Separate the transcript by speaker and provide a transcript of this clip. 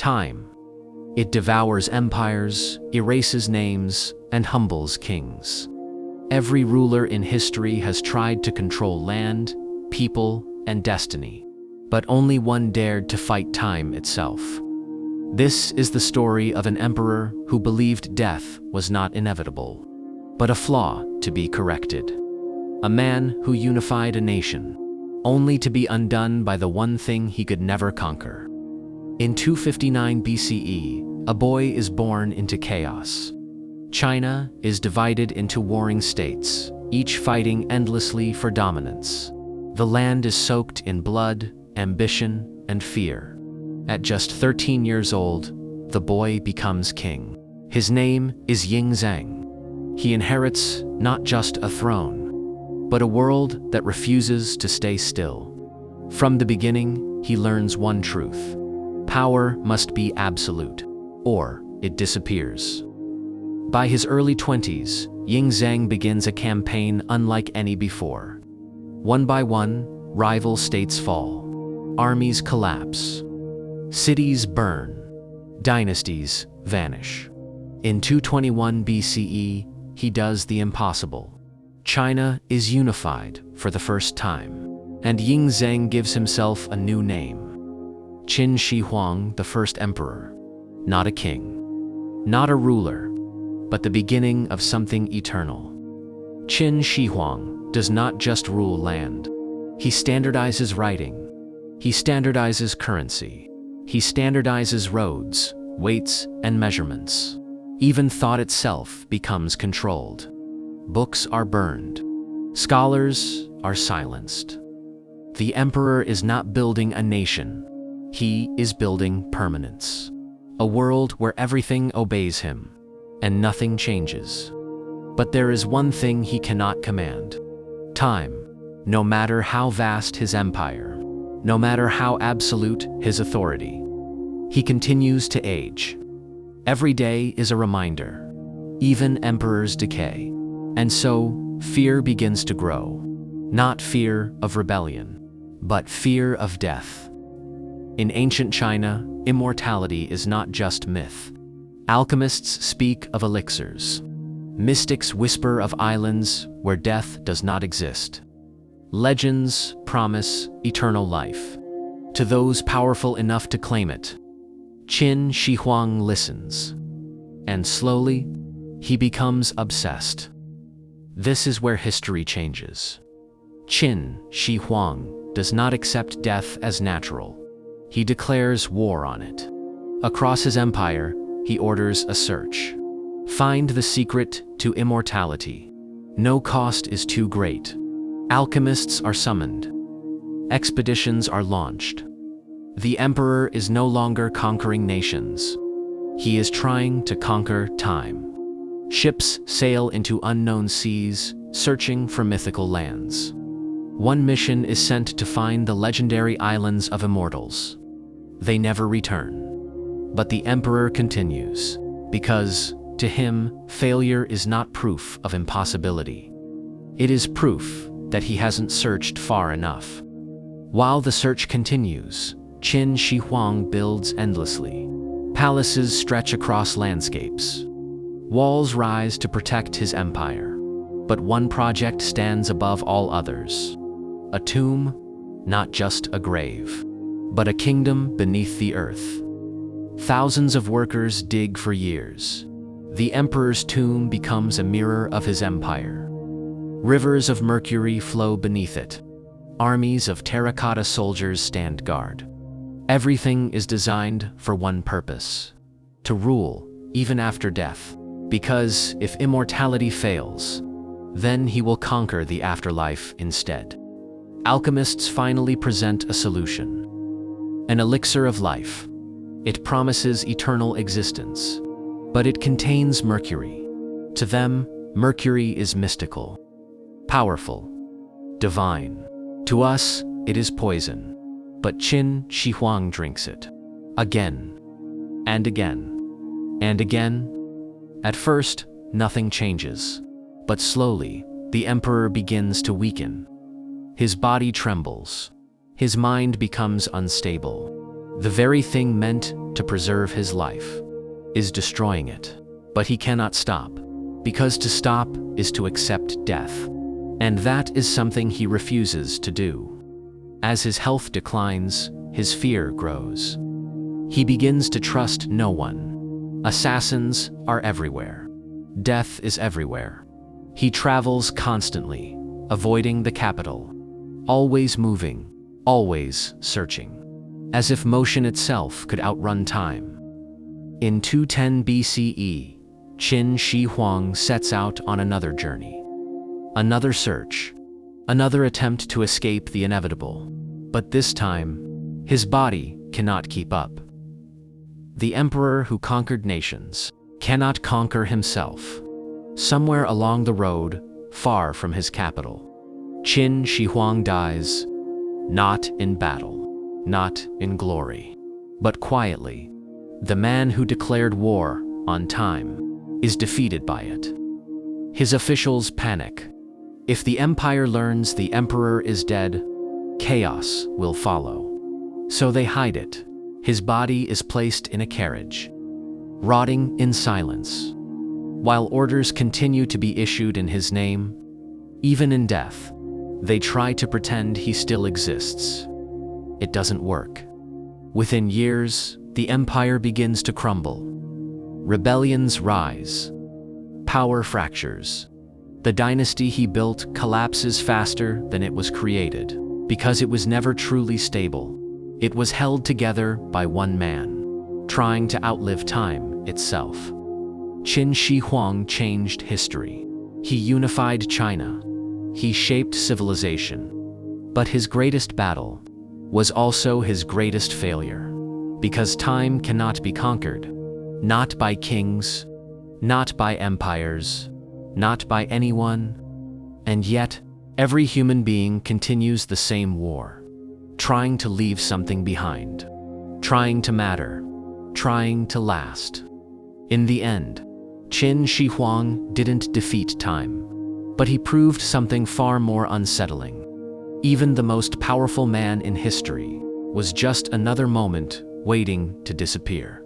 Speaker 1: Time. It devours empires, erases names, and humbles kings. Every ruler in history has tried to control land, people, and destiny, but only one dared to fight time itself. This is the story of an emperor who believed death was not inevitable, but a flaw to be corrected. A man who unified a nation, only to be undone by the one thing he could never conquer. In 259 BCE, a boy is born into chaos. China is divided into warring states, each fighting endlessly for dominance. The land is soaked in blood, ambition, and fear. At just 13 years old, the boy becomes king. His name is Ying Zhang. He inherits not just a throne, but a world that refuses to stay still. From the beginning, he learns one truth: power must be absolute, or it disappears. By his early 20s, Ying Zhang begins a campaign unlike any before. One by one, rival states fall. Armies collapse. Cities burn. Dynasties vanish. In 221 BCE, he does the impossible. China is unified for the first time, and Ying Zhang gives himself a new name: Qin Shi Huang, the first emperor. Not a king, not a ruler, but the beginning of something eternal. Qin Shi Huang does not just rule land. He standardizes writing. He standardizes currency. He standardizes roads, weights, and measurements. Even thought itself becomes controlled. Books are burned. Scholars are silenced. The emperor is not building a nation. He is building permanence. A world where everything obeys him, and nothing changes. But there is one thing he cannot command: time. No matter how vast his empire, no matter how absolute his authority, he continues to age. Every day is a reminder. Even emperors decay. And so, fear begins to grow. Not fear of rebellion, but fear of death. In ancient China, immortality is not just myth. Alchemists speak of elixirs. Mystics whisper of islands where death does not exist. Legends promise eternal life to those powerful enough to claim it. Qin Shi Huang listens, and slowly, he becomes obsessed. This is where history changes. Qin Shi Huang does not accept death as natural. He declares war on it. Across his empire, he orders a search. Find the secret to immortality. No cost is too great. Alchemists are summoned. Expeditions are launched. The emperor is no longer conquering nations. He is trying to conquer time. Ships sail into unknown seas, searching for mythical lands. One mission is sent to find the legendary islands of immortals. They never return. But the emperor continues, because, to him, failure is not proof of impossibility. It is proof that he hasn't searched far enough. While the search continues, Qin Shi Huang builds endlessly. Palaces stretch across landscapes. Walls rise to protect his empire. But one project stands above all others. A tomb, not just a grave, but a kingdom beneath the earth. Thousands of workers dig for years. The emperor's tomb becomes a mirror of his empire. Rivers of mercury flow beneath it. Armies of terracotta soldiers stand guard. Everything is designed for one purpose: to rule, even after death. Because if immortality fails, then he will conquer the afterlife instead. Alchemists finally present a solution. An elixir of life. It promises eternal existence, but it contains mercury. To them, mercury is mystical, powerful, divine. To us, it is poison. But Qin Shi Huang drinks it. Again, and again, and again. At first, nothing changes. But slowly, the emperor begins to weaken. His body trembles. His mind becomes unstable. The very thing meant to preserve his life, is destroying it. But he cannot stop, because to stop is to accept death. And that is something he refuses to do. As his health declines, his fear grows. He begins to trust no one. Assassins are everywhere. Death is everywhere. He travels constantly, avoiding the capital, always moving, always searching, as if motion itself could outrun time. In 210 BCE, Qin Shi Huang sets out on another journey. Another search, another attempt to escape the inevitable. But this time, his body cannot keep up. The emperor who conquered nations cannot conquer himself. Somewhere along the road, far from his capital, Qin Shi Huang dies, not in battle, not in glory, but quietly. The man who declared war on time is defeated by it. His officials panic. If the empire learns the emperor is dead, chaos will follow. So they hide it. His body is placed in a carriage, rotting in silence, while orders continue to be issued in his name. Even in death, they try to pretend he still exists. It doesn't work. Within years, the empire begins to crumble. Rebellions rise. Power fractures. The dynasty he built collapses faster than it was created, because it was never truly stable. It was held together by one man, trying to outlive time itself. Qin Shi Huang changed history. He unified China. He shaped civilization. But his greatest battle was also his greatest failure, because time cannot be conquered, not by kings, not by empires, not by anyone. And yet, every human being continues the same war, trying to leave something behind, trying to matter, trying to last. In the end, Qin Shi Huang didn't defeat time, but he proved something far more unsettling. Even the most powerful man in history was just another moment waiting to disappear.